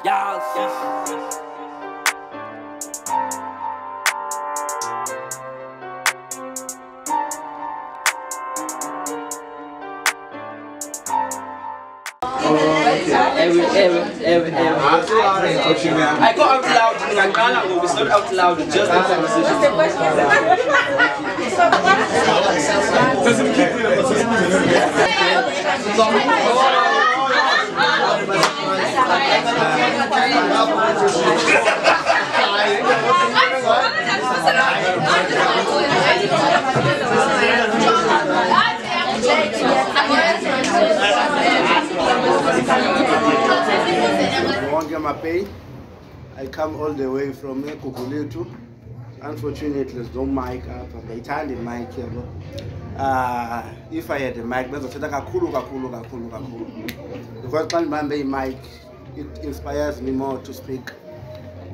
I got out loud, it's not out loud, it's just a conversation. Wonke Mapeyi. I come all the way from Kukuletu. Unfortunately, there's no mic up. They turned the mic here. If I had a mic, because when Bambi mic, it inspires me more to speak.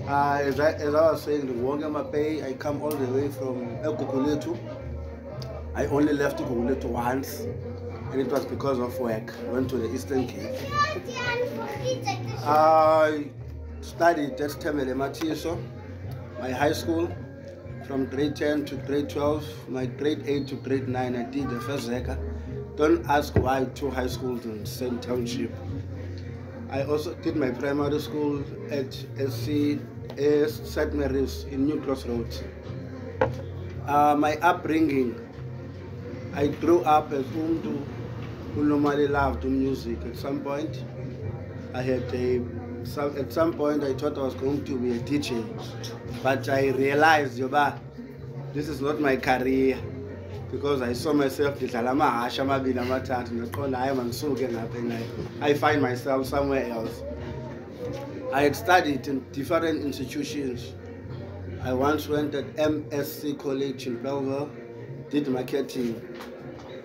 As I was saying, the Wonke Mapeyi, I come all the way from Kukuletu. I only left Kukuletu once, and it was because of work. I went to the Eastern Cape. I studied at Sibulele Tyali, my high school, from grade 10 to grade 12, my grade 8 to grade 9, I did the first Zeka. Don't ask why 2 high schools in the same township. I also did my primary school at St. Mary's in New Crossroads. My upbringing, I grew up as Umdu who normally loved music. At some point, at some point I thought I was going to be a DJ, but I realized, this is not my career, because I saw myself, I find myself somewhere else. I had studied in different institutions. I once went at MSc College in Belleville, did marketing,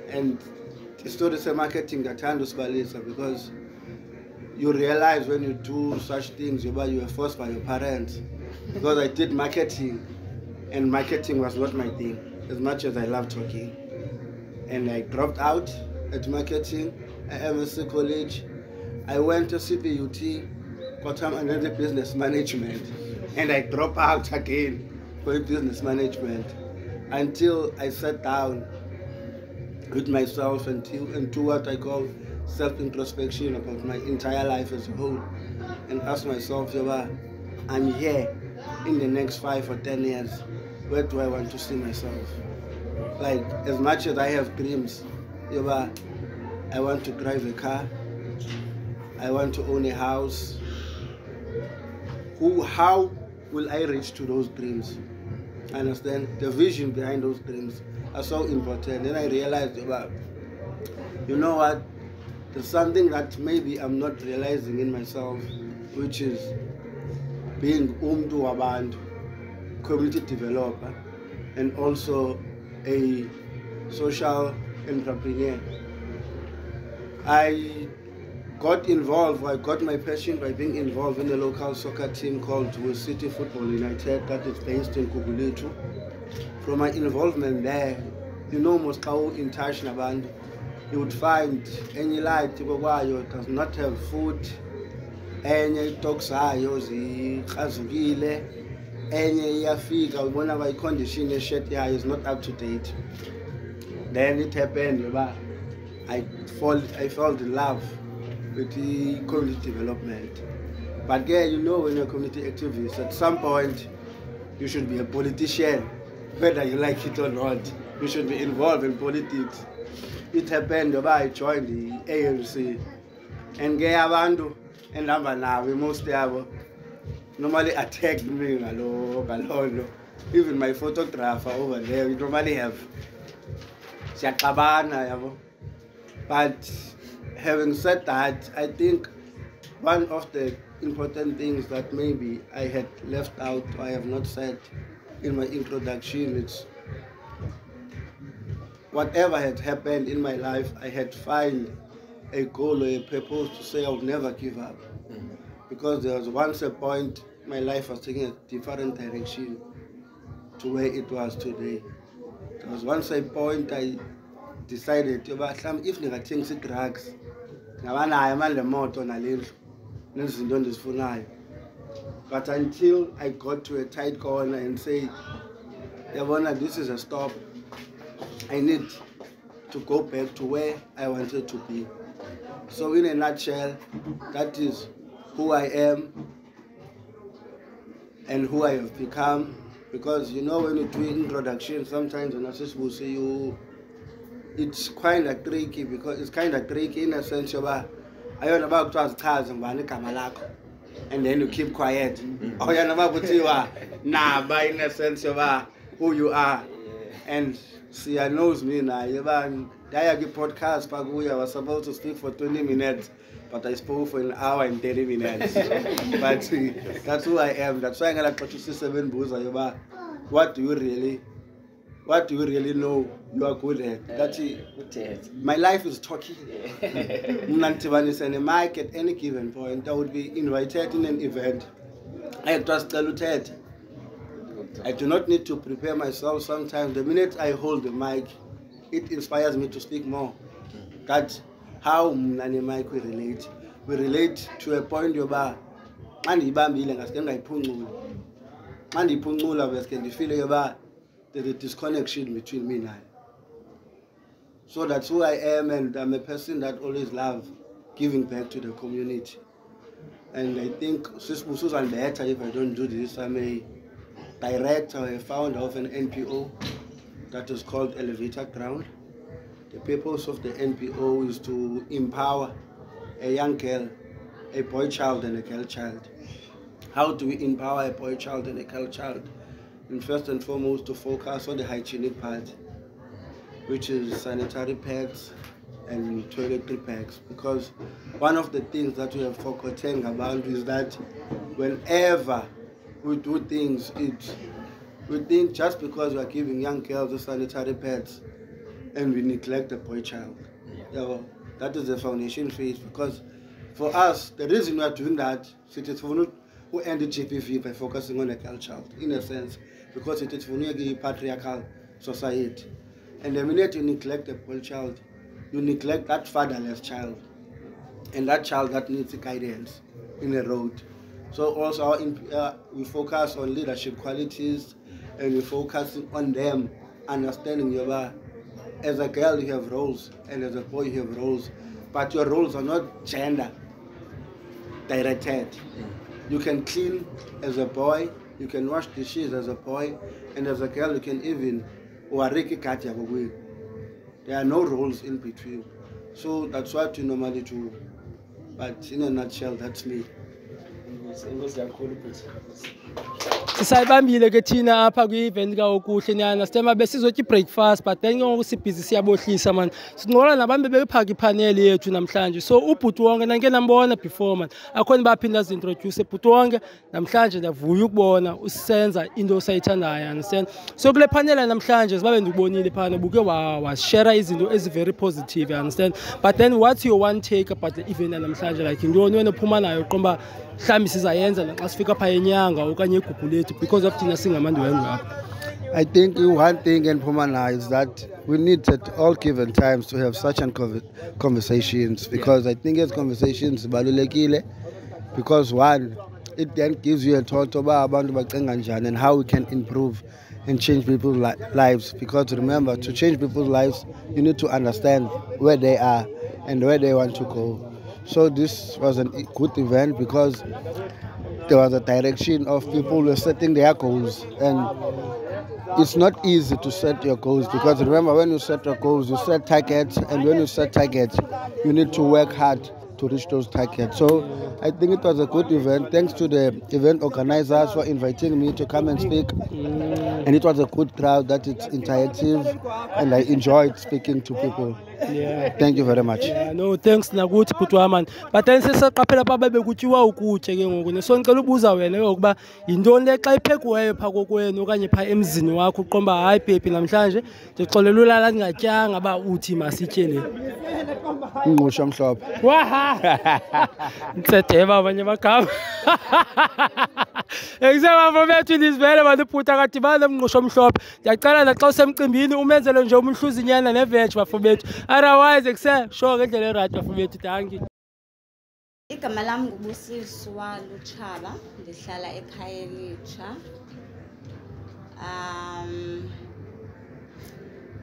and the story is marketing that handles because you realize when you do such things, you are forced by your parents. Because I did marketing, and marketing was not my thing, as much as I love talking. And I dropped out at marketing at MSc College. I went to CPUT, got another business management, and I dropped out again for business management until I sat down with myself and do what I call self-introspection about my entire life as a whole, and ask myself, I'm here in the next 5 or 10 years. Where do I want to see myself? Like, as much as I have dreams, I want to drive a car, I want to own a house. How will I reach to those dreams? Understand? The vision behind those dreams are so important. Then I realized, you know what? There's something that maybe I'm not realizing in myself, which is being umdu wabantu, community developer, and also a social entrepreneur. I got involved, I got my passion by being involved in a local soccer team called City Football United that is based in Kukuletu. From my involvement there, most in touch nabantu, you would find any light does not have food, any talks zikazukile, any yafika ubona condition shirt is not up to date. Then it happened, I fell in love with the community development. But when you're a community activist, at some point you should be a politician, whether you like it or not. You should be involved in politics. It happened, I joined the ANC, and abantu and most normally attacked me. Even my photographer over there, we normally have but having said that, I think one of the important things that maybe I had left out, or I have not said in my introduction, is whatever had happened in my life, I had found a goal or a purpose to say I would never give up. Because there was once a point my life was taking a different direction to where it was today. There was once a point I decided, if I think drugs, But until I got to a tight corner and say, Yabona, this is a stop, I need to go back to where I wanted to be. So in a nutshell, that is who I am and who I have become. Because you know, when you do introduction, sometimes when I say you, it's kind of tricky, because it's kind of tricky in a sense of I don't know about and then you keep quiet. Oh, you know about nah, but in a sense of who you are. And see, I knows me now. I podcast, I was supposed to speak for 20 minutes, but I spoke for an hour and 30 minutes. But that's who I am. That's why I'm going to see 7 books. What do you really know you are good at? That's it. My life is talking. And a mic at any given point, I would be invited in an event. I trust the lieutenant. I do not need to prepare myself sometimes. The minute I hold the mic, it inspires me to speak more. That's how and the mic we relate. We relate to a point where there's a disconnection between me and I. So that's who I am, and I'm a person that always loves giving back to the community. And I think Susan better if I don't do this. I'm a director, a founder of an NPO that is called Elevator Ground. The purpose of the NPO is to empower a young girl, a boy child and a girl child. How do we empower a boy child and a girl child? And first and foremost, to focus on the hygienic part, which is sanitary pads and toiletry pads. Because one of the things that we have forgotten about is that whenever we do things, we think just because we are giving young girls the sanitary pads and we neglect the boy child. Yeah, that is the foundation phase. Because for us, the reason we are doing that is for who end the GPV by focusing on a girl child, in a sense, because it is for a patriarchal society. And the minute you neglect the boy child, you neglect that fatherless child, and that child that needs guidance in the road. So also we focus on leadership qualities, and we focus on them understanding your, as a girl you have roles, and as a boy you have roles, but your roles are not gender directed. You can clean as a boy, you can wash dishes as a boy, and as a girl you can even there are no roles in between. So that's what you normally do. But in a nutshell, that's me. Sisayibambile ke thina apha kwi-event kaOkuhle nyana sithema besizotya breakfast, but then ngoku sibhizi siyabohlisa man. Sinqola nabantu bebephaka ipanel yethu namhlanje. So ubhuti wonke nanke nambona before man. Akhona baphinda azintroduce ubhuti wonke namhlanje ndavuya ukubona usenza into osayithandayo, understand. So kule panel namhlanje sibabe ndikubonile phana buke washare izinto ezi very positive, understand. But then what's your one take about the event namhlanje, like intoni wena uphuma nayo qomba mhlawumbi sizayenza naxa sifika pha enyanga okanye igubhu lethu because of thina singamandwendwe apha? I think one thing in Pumana is that we need at all given times to have such conversations, because I think it's conversations balulekile, because one, it then gives you a thought about and how we can improve and change people's lives. Because remember, to change people's lives, you need to understand where they are and where they want to go. So this was a good event because there was a direction of people who were setting their goals, and it's not easy to set your goals, because remember, when you set your goals, you set targets, and when you set targets, you need to work hard to reach those targets. So I think it was a good event. Thanks to the event organizers for inviting me to come and speak. And it was a good crowd, that it's interactive, and I enjoyed speaking to people. Yeah. Thank you very much. Yeah, no, thanks nakuthi bhuti man. But then sesaqaphela pha bebekutyiwa ukutya ke ngoku ne. So ngicela ubuza wena ukuba yintoni le xa iphekiweyo pha kokwenu okanye pha emzini wakho uqomba hayi baby namhlanje ndixolela ulala ndingatyanga ba uthi masitye le. Umngqusho omhlophe. Waha. Ntsedeba abanye bagama. Eksema bethu ndizivele bantu bhuti akadibana nomngqusho omhlophe. Ndiyacela naxa usemcimbini umenzele nje umhluzinyana neveg bafowethu. Otherwise, except sure, get the right of it. Thank you. Igama lam nguBusiswa Lutshaba, ndihlala ekhaya elitsha.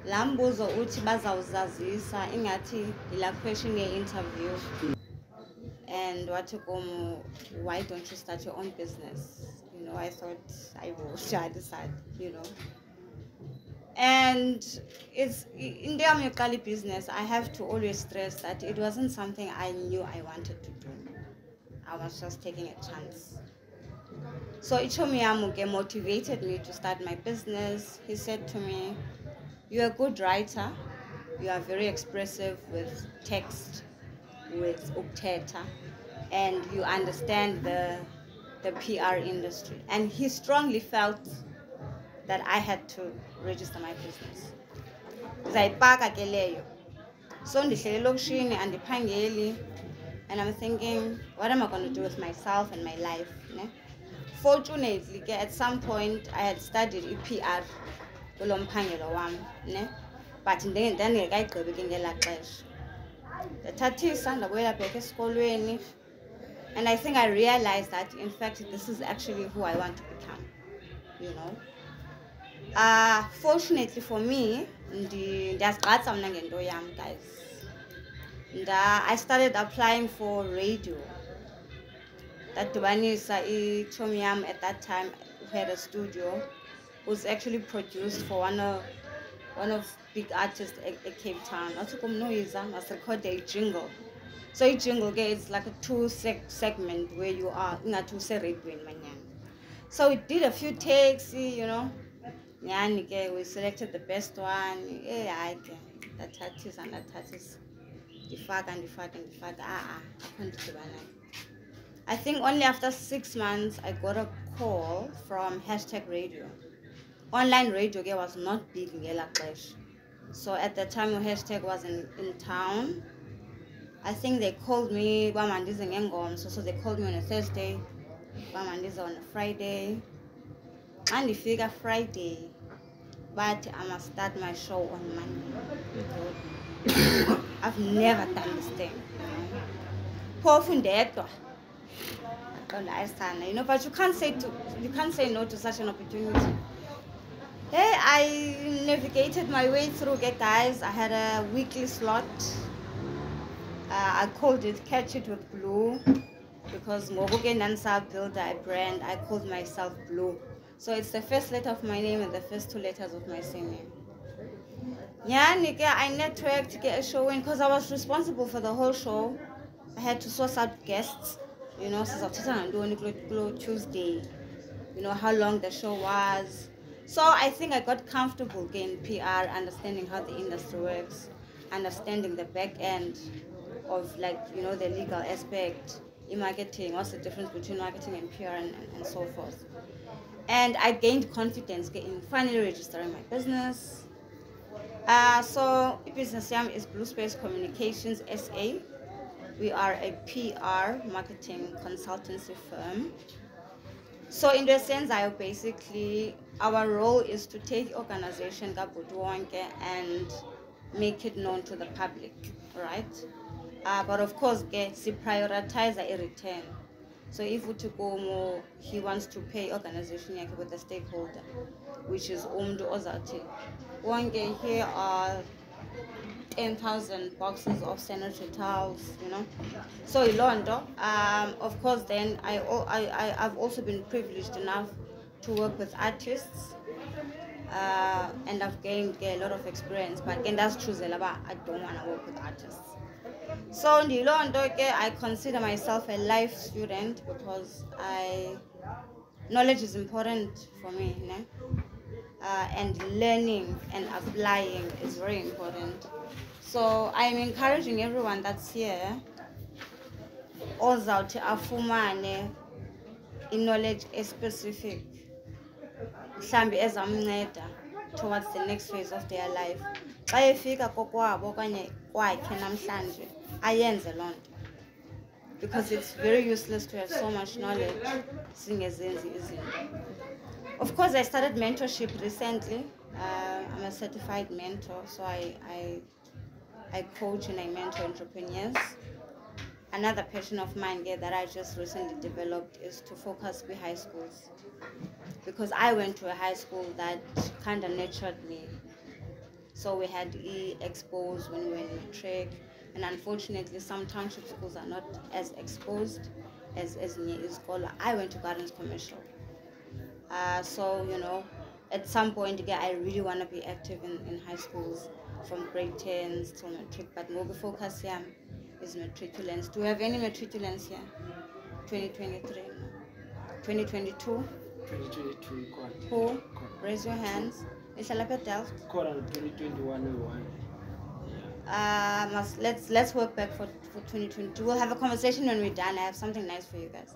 Laa mbuzo uthi bazawuzazisa ingathi yilaa question ye-interview. And wathi kum, why don't you start your own business? You know, I thought I will decide, you know. And it's in the business, I have to always stress that it wasn't something I knew I wanted to do. I was just taking a chance. So Ichomiyamuke motivated me to start my business. He said to me, "You're a good writer, you are very expressive with text, with ukteta, and you understand the PR industry." And he strongly felt that I had to register my business. So and I'm thinking, what am I going to do with myself and my life? Ne? Fortunately, at some point, I had studied PR, but then I and I think I realized that, in fact, this is actually who I want to become, you know. Fortunately for me, guys. And I started applying for radio. That Dubanisa Chomiam at that time had a studio, was actually produced for one of big artists at Cape Town. I took must record a jingle. So a jingle is like a segment where you are in a so we did a few takes, you know. We selected the best one. Yeah, the tattoos and the tattoos. I think only after 6 months I got a call from #radio. Online radio was not big in Yelaklash. So at the time hashtag was in town. I think they called me so they called me on a Thursday, on a Friday. And if you got Friday, but I must start my show on Monday. I've never done this thing. You know, but you can't say no to such an opportunity. Hey, I navigated my way through guys. I had a weekly slot. I called it Catch It with Blue because Ngobuke Nansa built a brand. I called myself Blue. So it's the first letter of my name and the first 2 letters of my surname. Yeah, I networked to get a show in because I was responsible for the whole show. I had to source out guests, you know, since I was doing Tuesday, you know, how long the show was. So I think I got comfortable getting PR, understanding how the industry works, understanding the back end of, like, you know, the legal aspect, in marketing, what's the difference between marketing and PR and so forth. And I gained confidence in finally registering my business. So business name is Blu Space Communications SA. We are a PR marketing consultancy firm. So in the sense, our role is to take organization Wonke and make it known to the public, right? But of course, we prioritize a return. So if he wants to pay organization with the stakeholder, which is Ozati. Wonke, here are 10,000 boxes of sanitary towels, you know. So Ilondo, of course, then I've also been privileged enough to work with artists, and I've gained a lot of experience. But again, that's true. I don't want to work with artists. So I consider myself a life student because knowledge is important for me, né? And learning and applying is very important. So I'm encouraging everyone that's here also to afumane in knowledge specific towards the next phase of their life. Because it's very useless to have so much knowledge. Of course, I started mentorship recently. I'm a certified mentor, so I coach and I mentor entrepreneurs. another passion of mine that I just recently developed is to focus with high schools, because I went to a high school that kind of nurtured me. So we had expos when we were in matric, and unfortunately some township schools are not as exposed as Iskola. I went to Gardens Commercial. So, you know, at some point again, I really want to be active in high schools from grade 10s to matric, but more focus here is matriculants. Do we have any matriculants here? 2023, 2022? 2022. Who? Raise your hands. Delft. 2021. Let's work back for 2022. We'll have a conversation when we're done. I have something nice for you guys.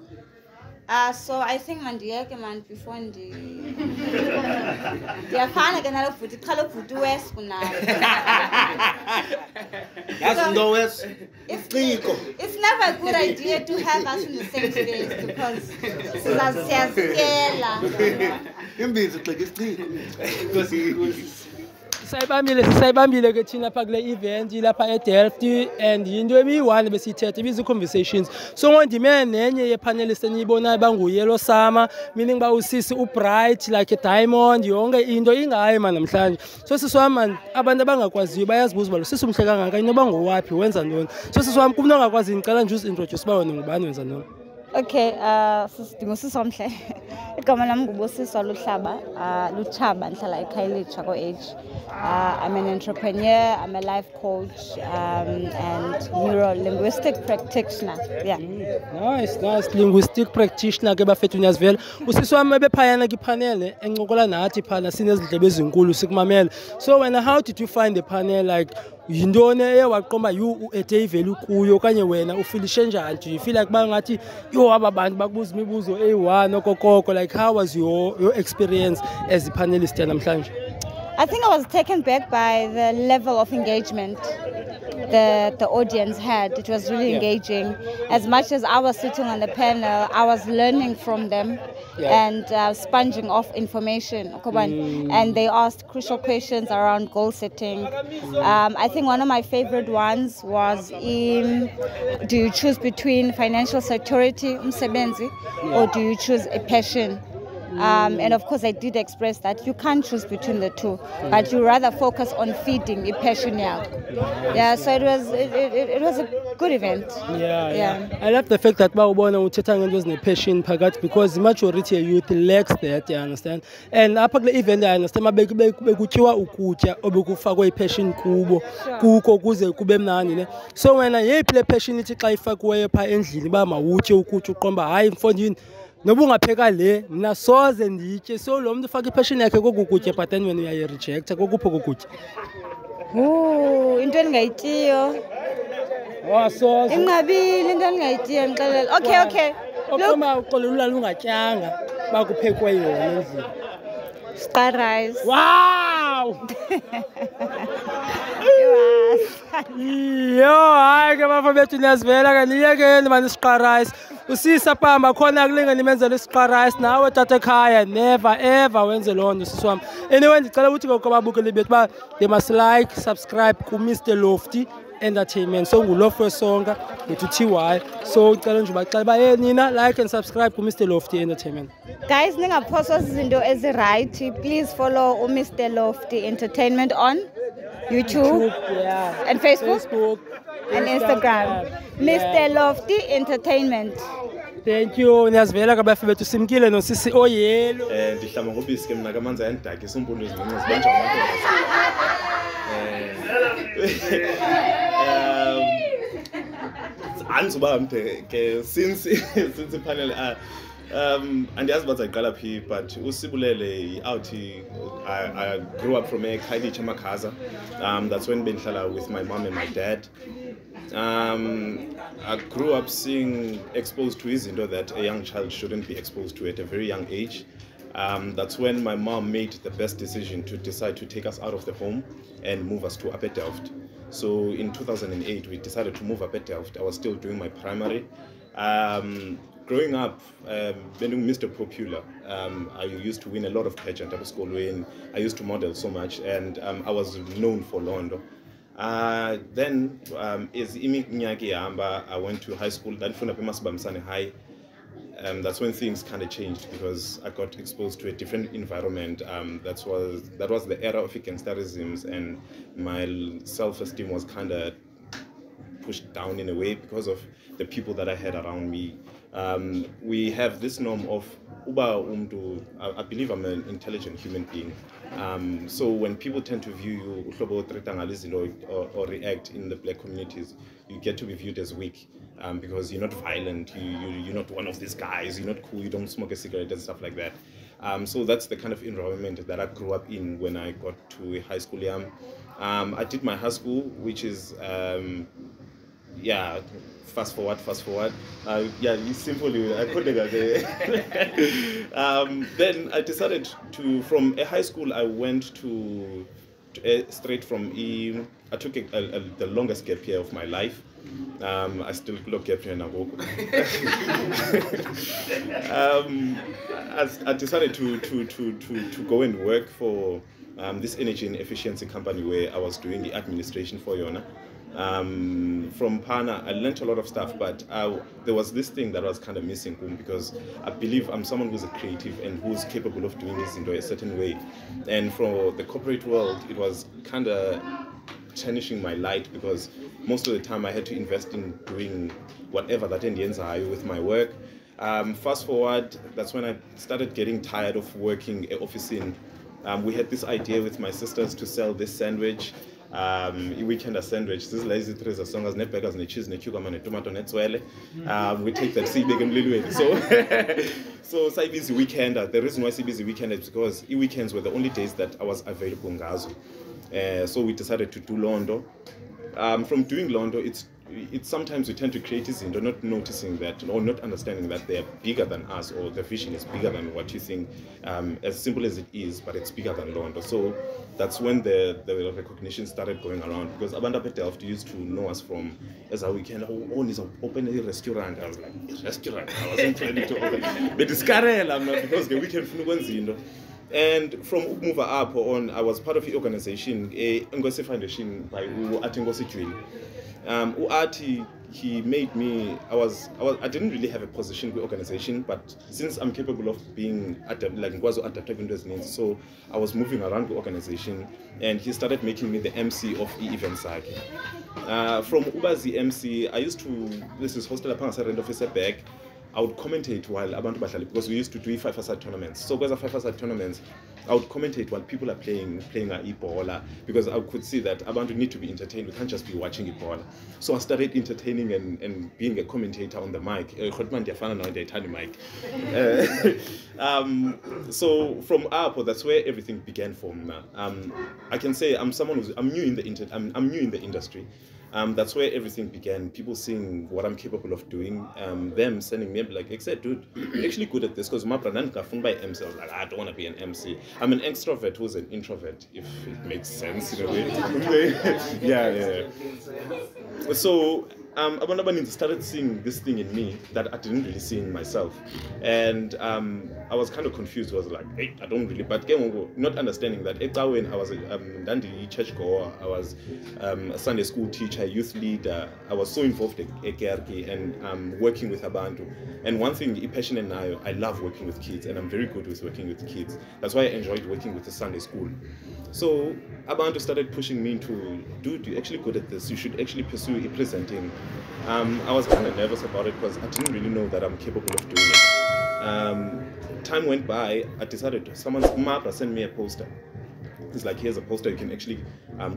So I think mandiyeke man before ndiyafana ke nalo futhi qhala ubhuti wes kunayo. It's never a good idea to have us in the same space because siyaziyela. Imbizi xeke isiciko. Sayibambile ke thina pha kule event lapha eDelft, and into ebiyi-1 besiyithethe ibizi-conversations. So ngondime nenye ye-panelists eniyibonayo bangu-Yellow Summer, meaning ba usisi ubright like a diamond, yonke into ingayo man namhlanje. So sisi wami man, abantu abangakwaziyo bayazibuza uba lo sisi umhle kangaka, inoba ngowaphi wenza ntoni. So sisi wami kumntu ongakwaziyo ngicela nje uzi-introduce uba wena ngubani wenza ntoni. Okay, ndingusisi omhle. Igama lami nguBusiswa Lutshaba, ndihlala eKhayelitsha ko-H. I'm an entrepreneur, I'm a life coach, and neuro-linguistic practitioner. Yeah. Nice. Linguistic practitioner ke bafethu niyazivela. Usisi wami ebephayana kwipanel encokola nathi phana sinezindlebe ezinkulu sikumamela. So wena, how did you find the panel? Like yintoni eyawaqomba you ethe ivelu kuyo okanye wena ufilishe njani? Do you feel like bangathi yo aba bantu bakubuza imibuzo eyi-1 okokoko? Like how was your experience as a panelist namhlanje? I think I was taken back by the level of engagement the audience had. It was really engaging. As much as I was sitting on the panel, I was learning from them and sponging off information. And they asked crucial questions around goal setting. I think one of my favorite ones was, do you choose between financial security, umsebenzi, or do you choose a passion? And of course I did express that you can't choose between the two, but you rather focus on feeding a passion. Yeah, so it was a good event. Yeah. I love the fact that bawubona uthetha ngento ezine-passion phakathi, because the majority of youth lacks that, you understand? And apha kule event I understand bekutyiwa ukutya obekufakwe i-passion kubo kuko kuze kube mnandi ne. So wena yeyiphi le passion ithi xa ifakiweyo phaa endlini uba mawutye ukutya uqomba hayi mfondini noba ungapheka le mna soze nditye. So lo mntu ufaka i-passion yakhe koku kutya, but then wena uyayirejecta kokuphi kokutya? Into endingayityiyo. Soze Inqabile into endingayityiyo ndixelela. Okay. Oqoma uxolo ulala ungatyanga bakuphekwe yona endlini. Star rice. Wow! Yo, hayi ke bafa bethu niyazivela ke niyekeni mani isiqa rice. Usisa pamba khona kulinga nimenzele isiqa rice nawe tata ekhaya, never ever wenze loo nto sisi wami. Anyway ndicela ukuthi ke kwababukeli bethu ba they must like, subscribe ku Mr Lofty Entertainment. So nguLofwe Songa bethu TY. So ucela nje baxela ba nina like and subscribe ku Mr Lofty Entertainment. Guys, ningaphoswa izinto ezi-right. Please follow Mr Lofty Entertainment on YouTube and Facebook and Instagram. Mr Lofty Entertainment. Thank you. Niyazivela ke bafe bethu simkile nosisi oyelo. Ndihlama ngobisi ke mna kamanzi ayandidaki isumpundu ezincinci zibanjwa andizuba mde ke since ipanel andiyazi uba zayiqala phi, but uSibulele I grew up from eKhayelitsha Makhaza. That's when bendihlala with my mom and my dad. I grew up exposed to izinto that a young child shouldn't be exposed to at a very young age. That's when my mom made the best decision to decide to take us out of the home and move us to Upper Delft. So in 2008, we decided to move up at Delft. I was still doing my primary. Growing up, being Mr. Popular, I used to win a lot of pageant at school. I used to model so much, and I was known for Londo. Then, as iminyaka ihamba, I went to high school. Ndandifunda eMasibambisane High. That's when things kind of changed because I got exposed to a different environment. That was the era of gangsterism, and my self-esteem was kind of pushed down in a way because of the people that I had around me. We have this norm of uba umntu. I believe I'm an intelligent human being. So when people tend to view you or react in the black communities, you get to be viewed as weak because you're not violent, you're not one of these guys, you're not cool, you don't smoke a cigarette and stuff like that. So that's the kind of environment that I grew up in when I got to high school. I did my high school, which is fast forward. You simply I couldn't go there. Then I decided to, from a high school, I went to straight from I took the longest gap year of my life. I still look gap year now. I decided to go and work for this energy and efficiency company where I was doing the administration for Yona. From Pana, I learned a lot of stuff, but there was this thing that was kind of missing because I believe I'm someone who's a creative and who's capable of doing this in a certain way. And for the corporate world, it was kind of tarnishing my light because most of the time I had to invest in doing whatever that ends with my work. Fast forward, that's when I started getting tired of working at office in. We had this idea with my sisters to sell this sandwich. Weekend a sandwich. This lazy tres as long as net burgers, net cheese, net cucumber, net tomato, net swelle. We take that sea big and little way. So busy weekend. The reason why busy weekend is because weekends were the only days that I was available in Gaza. So we decided to do Londo. From doing Londo, it's sometimes we tend to create this into not noticing that or not understanding that they're bigger than us or the vision is bigger than what you think. As simple as it is, but it's bigger than Londo. So that's when the recognition started going around because Abanda Delft used to know us from as a weekend. Oh, is open a restaurant. I was like, a restaurant. I wasn't planning to open. But it's I'm not because the weekend funu. And from Ukmuva up on, I was part of the organization, Ngosi Foundation by Atengosi Tyali. Uati, he made me. I didn't really have a position with the organization, but since I'm capable of being adaptive, so I was moving around the organization, and he started making me the MC of the events. From Ubazi MC, I used to. This is hosted upon a rent officer back. I would commentate while Abantu Bahlali because we used to do 5-a-side tournaments. So because of 5-a-side tournaments, I would commentate while people are playing a Ebola because I could see that Abantu need to be entertained. We can't just be watching Ebola. So I started entertaining and being a commentator on the mic. So from Apo, that's where everything began for me. I can say I'm new in the industry. That's where everything began. People seeing what I'm capable of doing, them sending me like, except dude, you're actually good at this because my brand by MC. I was like, I don't want to be an MC. I'm an extrovert who's an introvert, if it makes sense in a way. Yeah. So Abandabani started seeing this thing in me that I didn't really see in myself, and I was kind of confused. I was like, hey, I don't really, but not understanding that when I was a church goer, I was a Sunday school teacher, youth leader. I was so involved in Ekerki and working with Abantu. And one thing, passionate now, I love working with kids, and I'm very good with working with kids. That's why I enjoyed working with the Sunday school. So Abantu started pushing me to, dude, you're actually good at this. You should actually pursue presenting. I was kind of nervous about it because I didn't really know that I'm capable of doing it. Time went by. I decided someone's Mapra sent me a poster. It's like, here's a poster, you can actually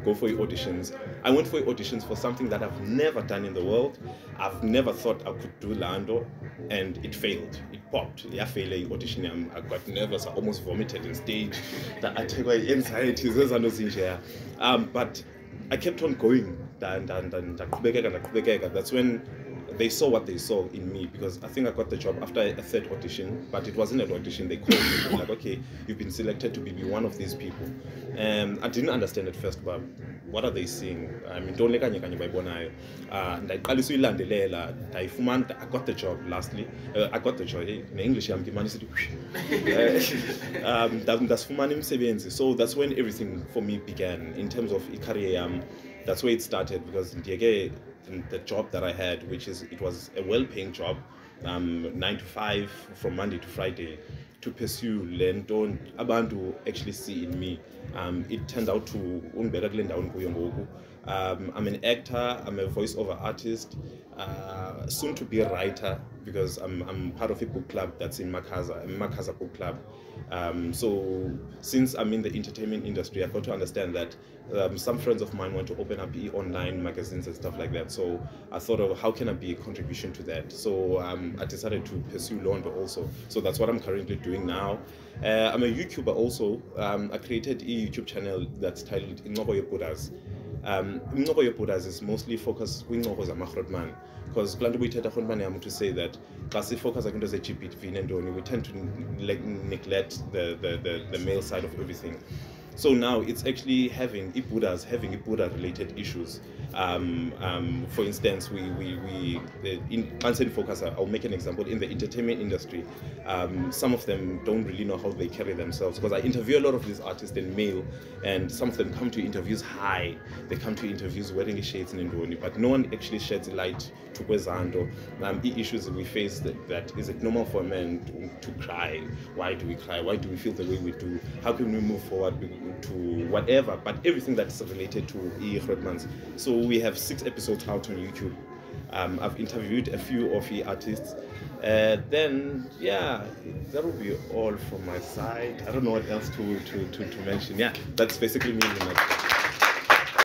go for your auditions. I went for auditions for something that I've never done in the world. I've never thought I could do Lando, and it failed. It popped. I failed audition. I got nervous. I almost vomited on stage. I take my anxieties. But I kept on going. That's when they saw what they saw in me, because I think I got the job after a third audition, but it wasn't an audition. They called me like, okay, you've been selected to be one of these people. I didn't understand at first, but what are they seeing? I mean, don't I got the job lastly. I got the job. In English, I'm so that's when everything for me began in terms of a career. that's where it started, because the job that I had, it was a well-paying job, 9 to 5 from Monday to Friday, to pursue lento abantu actually see in me. It turned out to I'm an actor, I'm a voiceover artist, soon to be a writer, because I'm part of a book club that's in Makaza Book Club. So since I'm in the entertainment industry, I've got to understand that some friends of mine want to open up online magazines and stuff like that. So I thought of how can I be a contribution to that. So I decided to pursue Londo also. So that's what I'm currently doing now. I'm a YouTuber also. I created a YouTube channel that's titled Ntozonke Co is mostly focused on man, because to say that focus on GPTV, we tend to neglect the male side of everything. So now it's actually having Buddha related issues. For instance, in Consent Focus, I'll make an example. In the entertainment industry, some of them don't really know how they carry themselves, because I interview a lot of these artists in male, and some of them come to interviews high. They come to interviews wearing shades in Ndoni, but no one actually sheds light to Kwezando. Issues that we face, that is it normal for a man to cry? Why do we cry? Why do we feel the way we do? How can we move forward to whatever? But everything that's related to Grootmans. So we have 6 episodes out on YouTube. I've interviewed a few of the artists. Then yeah, that will be all from my side. I don't know what else to mention. Yeah, that's basically me.